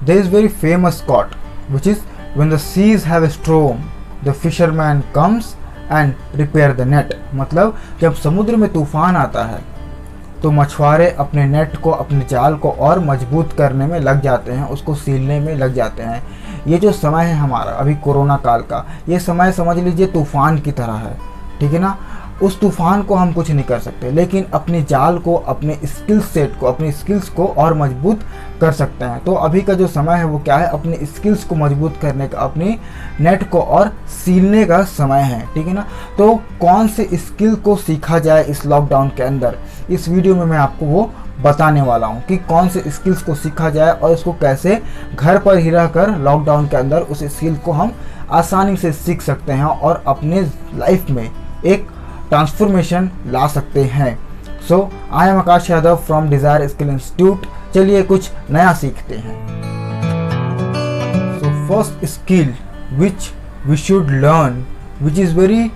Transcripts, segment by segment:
There is very famous quote which is, when the seas have a storm, the fisherman comes and repair the net. मतलब जब समुद्र में तूफान आता है तो मछुआरे अपने नेट को, अपने जाल को और मजबूत करने में लग जाते हैं, उसको सीलने में लग जाते हैं। ये जो समय है हमारा अभी कोरोना काल का, ये समय समझ लीजिए तूफान की तरह है, ठीक है ना। उस तूफान को हम कुछ नहीं कर सकते, लेकिन अपने जाल को, अपने स्किल सेट को, अपनी स्किल्स को और मजबूत कर सकते हैं। तो अभी का जो समय है वो क्या है, अपनी स्किल्स को मजबूत करने का, अपनी नेट को और सीलने का समय है, ठीक है ना। तो कौन से स्किल को सीखा जाए इस लॉकडाउन के अंदर, इस वीडियो में मैं आपको वो बताने वाला हूँ कि कौन से स्किल्स को सीखा जाए और इसको कैसे घर पर ही रहकर लॉकडाउन के अंदर उस स्किल को हम आसानी से सीख सकते हैं और अपने लाइफ में एक ट्रांसफॉर्मेशन ला सकते हैं। So I am Akash Yadav from Desire Skill Institute. चलिए कुछ नया सीखते हैं। So first skill which we should learn, which is very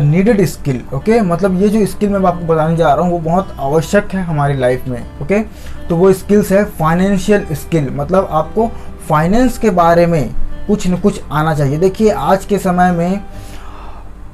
needed skill, okay. मतलब ये जो स्किल मैं आपको बताने जा रहा हूँ वो बहुत आवश्यक है हमारी लाइफ में, ओके। तो वो स्किल्स है फाइनेंशियल स्किल। मतलब आपको फाइनेंस के बारे में कुछ न कुछ आना चाहिए। देखिए आज के समय में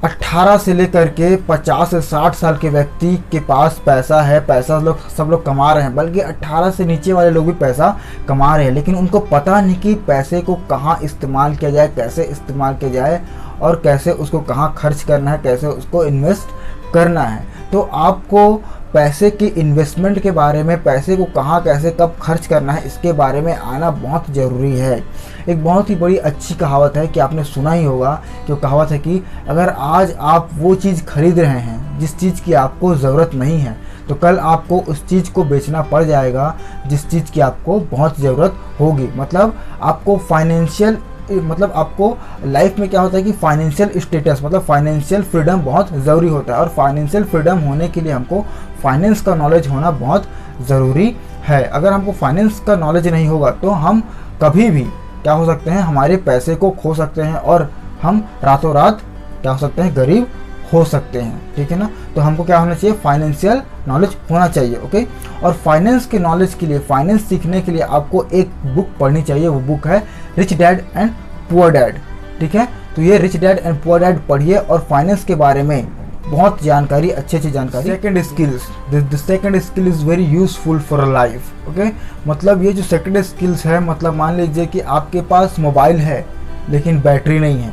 18 से लेकर के 50 से 60 साल के व्यक्ति के पास पैसा है, पैसा सब लोग कमा रहे हैं, बल्कि 18 से नीचे वाले लोग भी पैसा कमा रहे हैं, लेकिन उनको पता नहीं कि पैसे को कहाँ इस्तेमाल किया जाए, कैसे इस्तेमाल किया जाए और कैसे उसको कहाँ खर्च करना है, कैसे उसको इन्वेस्ट करना है। तो आपको पैसे की इन्वेस्टमेंट के बारे में, पैसे को कहाँ कैसे कब खर्च करना है, इसके बारे में आना बहुत ज़रूरी है। एक बहुत ही बड़ी अच्छी कहावत है कि आपने सुना ही होगा, जो कहावत है कि अगर आज आप वो चीज़ खरीद रहे हैं जिस चीज़ की आपको ज़रूरत नहीं है, तो कल आपको उस चीज़ को बेचना पड़ जाएगा जिस चीज़ की आपको बहुत ज़रूरत होगी। मतलब आपको फाइनेंशियल, मतलब आपको लाइफ में क्या होता है कि फाइनेंशियल स्टेटस, मतलब फाइनेंशियल फ्रीडम बहुत ज़रूरी होता है, और फाइनेंशियल फ्रीडम होने के लिए हमको फाइनेंस का नॉलेज होना बहुत ज़रूरी है। अगर हमको फाइनेंस का नॉलेज नहीं होगा तो हम कभी भी क्या हो सकते हैं, हमारे पैसे को खो सकते हैं और हम रातों रात क्या हो सकते हैं, गरीब हो सकते हैं, ठीक है ना। तो हमको क्या होना चाहिए, फाइनेंशियल नॉलेज होना चाहिए, ओके। और फाइनेंस के नॉलेज के लिए, फाइनेंस सीखने के लिए आपको एक बुक पढ़नी चाहिए। वो बुक है rich dad and poor dad, ठीक है। तो ये rich dad and poor dad पढ़िए और फाइनेंस के बारे में बहुत जानकारी, अच्छी जानकारी। Second skills, the second skill is very useful for life, okay. मतलब ये जो सेकंड स्किल्स है, मतलब मान लीजिए कि आपके पास मोबाइल है लेकिन बैटरी नहीं है,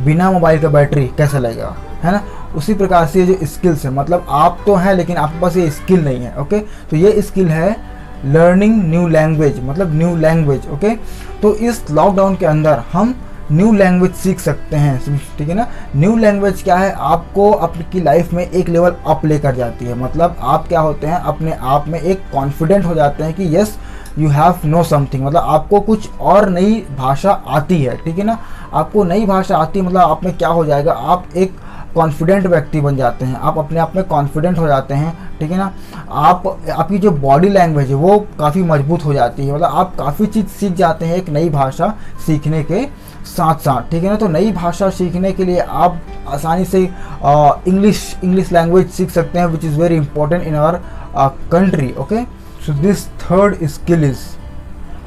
बिना मोबाइल का बैटरी कैसे लगेगा, है ना। उसी प्रकार से ये जो स्किल्स है, मतलब आप तो हैं लेकिन आपके पास ये स्किल नहीं है, ओके। तो ये स्किल है लर्निंग न्यू लैंग्वेज, मतलब न्यू लैंग्वेज, ओके। तो इस लॉकडाउन के अंदर हम न्यू लैंग्वेज सीख सकते हैं, ठीक है ना। न्यू लैंग्वेज क्या है, आपको आपकी लाइफ में एक लेवल अप लेकर जाती है। मतलब आप क्या होते हैं, अपने आप में एक कॉन्फिडेंट हो जाते हैं कि yes you have know something, मतलब आपको कुछ और नई भाषा आती है, ठीक है ना। आपको नई भाषा आती है, मतलब आप में क्या हो जाएगा, आप एक कॉन्फिडेंट व्यक्ति बन जाते हैं, आप अपने आप में कॉन्फिडेंट हो जाते हैं, ठीक है ना। आपकी जो बॉडी लैंग्वेज है वो काफ़ी मजबूत हो जाती है, मतलब आप काफ़ी चीज़ सीख जाते हैं एक नई भाषा सीखने के साथ साथ, ठीक है ना। तो नई भाषा सीखने के लिए आप आसानी से इंग्लिश लैंग्वेज सीख सकते हैं, which is very important in our country, okay. So this third skill is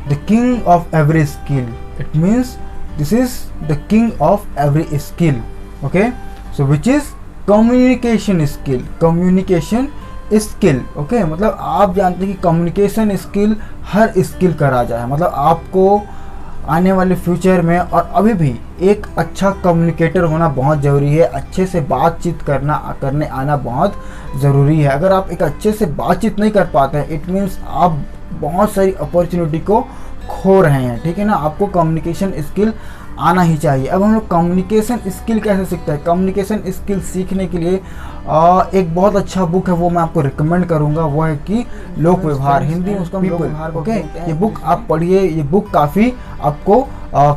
the king of every skill. It means this is the king of every skill, okay. So which is communication skill, communication skill, okay. मतलब आप जानते हैं कि communication skill हर skill का राजा है। मतलब आपको आने वाले फ्यूचर में और अभी भी एक अच्छा कम्युनिकेटर होना बहुत ज़रूरी है। अच्छे से बातचीत करने आना बहुत ज़रूरी है। अगर आप एक अच्छे से बातचीत नहीं कर पाते हैं, इट मीन्स आप बहुत सारी अपॉर्चुनिटी को खो रहे हैं, ठीक है ना। आपको कम्युनिकेशन स्किल आना ही चाहिए। अब हम लोग कम्युनिकेशन स्किल कैसे सीखते हैं, कम्युनिकेशन स्किल सीखने के लिए एक बहुत अच्छा बुक है, वो मैं आपको रिकमेंड करूंगा, वो है कि लोक व्यवहार, हिंदी में उसका लोक व्यवहार, ओके। ये बुक आप पढ़िए, ये बुक काफ़ी आपको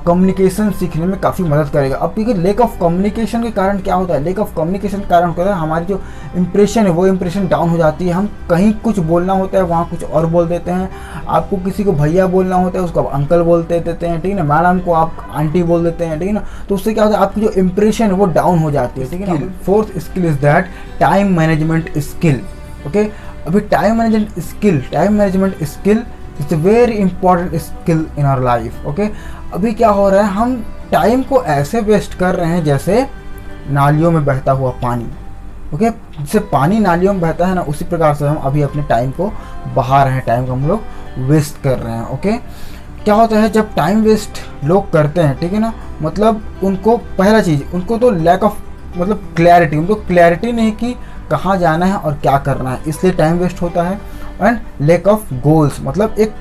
कम्युनिकेशन सीखने में काफ़ी मदद करेगा। अब क्योंकि लेक ऑफ कम्युनिकेशन के कारण क्या होता है, लेक ऑफ कम्युनिकेशन के कारण होता है हमारी जो इंप्रेशन है वो इंप्रेशन डाउन हो जाती है। हम कहीं कुछ बोलना होता है वहाँ कुछ और बोल देते हैं। आपको किसी को भैया बोलना होता है उसको आप अंकल बोलते देते हैं, ठीक है ना। मैडम को आप आंटी बोल देते हैं, ठीक है ना। तो उससे क्या होता है, आपकी जो इंप्रेशन है वो डाउन हो जाती है, ठीक है ना। Fourth skill is that time management skill, okay. अभी time management skill it's a very important skill in our life. Okay, अभी क्या हो रहा है, हम टाइम को ऐसे वेस्ट कर रहे हैं जैसे नालियों में बहता हुआ पानी। ओके, जैसे पानी नालियों में बहता है ना, उसी प्रकार से हम अभी अपने टाइम को बहा रहे हैं, टाइम को हम लोग वेस्ट कर रहे हैं। ओके, क्या होता है जब टाइम वेस्ट लोग करते हैं, ठीक है ना, मतलब उनको पहला चीज़, उनको तो लैक ऑफ मतलब क्लैरिटी, उनको क्लैरिटी नहीं कि कहाँ जाना है और क्या करना है, इसलिए टाइम वेस्ट होता है। एंड लैक ऑफ गोल्स, मतलब एक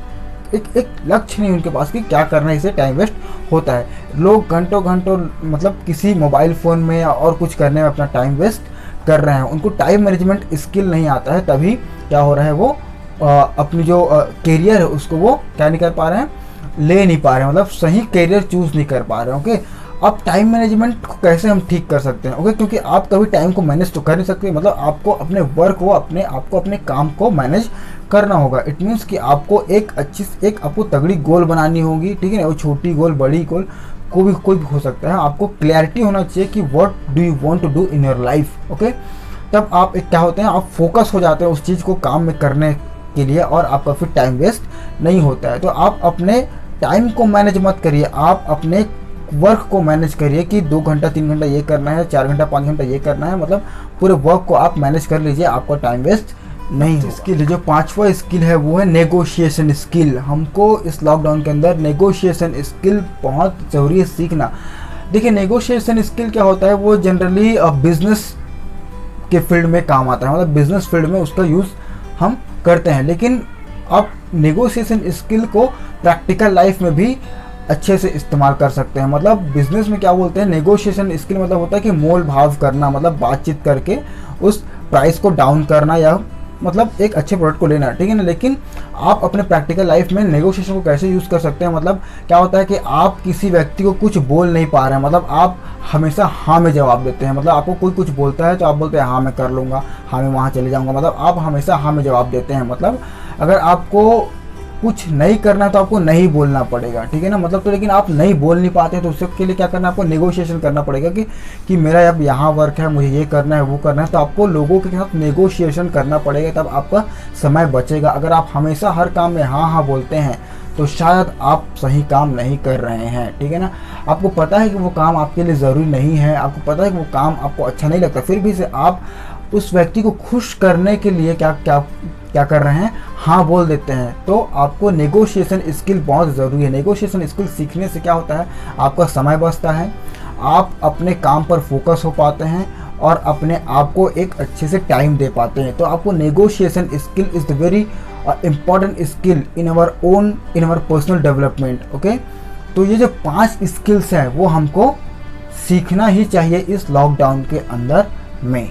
लक्ष्य नहीं उनके पास कि क्या करना है, इससे टाइम वेस्ट होता है। लोग घंटों घंटों मतलब किसी मोबाइल फ़ोन में या और कुछ करने में अपना टाइम वेस्ट कर रहे हैं। उनको टाइम मैनेजमेंट स्किल नहीं आता है, तभी क्या हो रहा है, वो अपनी जो कैरियर है उसको वो क्या नहीं कर पा रहे हैं, ले नहीं पा रहे हैं, मतलब सही कैरियर चूज़ नहीं कर पा रहे हैं। ओके, अब टाइम मैनेजमेंट को कैसे हम ठीक कर सकते हैं? ओके, क्योंकि आप कभी टाइम को मैनेज तो कर नहीं सकते, मतलब आपको अपने वर्क को आपको अपने काम को मैनेज करना होगा। इट मीन्स कि आपको आपको तगड़ी गोल बनानी होगी, ठीक है ना, वो छोटी गोल बड़ी गोल कोई भी हो सकता है। आपको क्लैरिटी होना चाहिए कि what do you want to do in your life. Okay, तब आप क्या होते हैं, आप फोकस हो जाते हैं उस चीज़ को काम में करने के लिए और आपका फिर टाइम वेस्ट नहीं होता है। तो आप अपने टाइम को मैनेज मत करिए, आप अपने वर्क को मैनेज करिए कि 2 घंटा 3 घंटा ये करना है, 4 घंटा 5 घंटा ये करना है, मतलब पूरे वर्क को आप मैनेज कर लीजिए, आपका टाइम वेस्ट नहीं होगा। स्किल जो 5वां स्किल है वो है नेगोशिएशन स्किल। हमको इस लॉकडाउन के अंदर नेगोशिएशन स्किल बहुत ज़रूरी है सीखना। देखिए, नेगोशिएशन स्किल क्या होता है, वो जनरली बिजनेस के फील्ड में काम आता है, मतलब बिजनेस फील्ड में उसका यूज़ हम करते हैं। लेकिन आप नेगोशिएशन स्किल को प्रैक्टिकल लाइफ में भी अच्छे से इस्तेमाल कर सकते हैं। मतलब बिजनेस में क्या बोलते हैं, नेगोशिएशन स्किल मतलब होता है कि मोल भाव करना, मतलब बातचीत करके उस प्राइस को डाउन करना या मतलब एक अच्छे प्रोडक्ट को लेना, ठीक है ना। लेकिन आप अपने प्रैक्टिकल लाइफ में नेगोशिएशन को कैसे यूज़ कर सकते हैं, मतलब क्या होता है कि आप किसी व्यक्ति को कुछ बोल नहीं पा रहे हैं, मतलब आप हमेशा हाँ में जवाब देते हैं। मतलब आपको कोई कुछ बोलता है तो आप बोलते हैं हाँ मैं कर लूँगा, हाँ मैं वहाँ चले जाऊँगा, मतलब आप हमेशा हाँ में जवाब देते हैं। मतलब अगर आपको कुछ नहीं करना है तो आपको नहीं बोलना पड़ेगा, ठीक है ना, मतलब तो लेकिन आप नहीं बोल नहीं पाते हैं तो उसके लिए क्या करना है, आपको नेगोशिएशन करना पड़ेगा कि मेरा अब यहाँ वर्क है, मुझे ये करना है वो करना है, तो आपको लोगों के साथ नेगोशिएशन करना पड़ेगा, तब आपका समय बचेगा। अगर आप हमेशा हर काम में हाँ हाँ बोलते हैं तो शायद आप सही काम नहीं कर रहे हैं, ठीक है ना। आपको पता है कि वो काम आपके लिए ज़रूरी नहीं है, आपको पता है कि वो काम आपको अच्छा नहीं लगता, फिर भी से आप उस व्यक्ति को खुश करने के लिए क्या कर रहे हैं, हाँ बोल देते हैं। तो आपको नेगोशिएशन स्किल बहुत ज़रूरी है। नेगोशिएशन स्किल सीखने से क्या होता है, आपका समय बचता है, आप अपने काम पर फोकस हो पाते हैं और अपने आप को एक अच्छे से टाइम दे पाते हैं। तो आपको negotiation skill is the very important skill in our personal development. Okay, तो ये जो 5 स्किल्स हैं वो हमको सीखना ही चाहिए इस लॉकडाउन के अंदर में।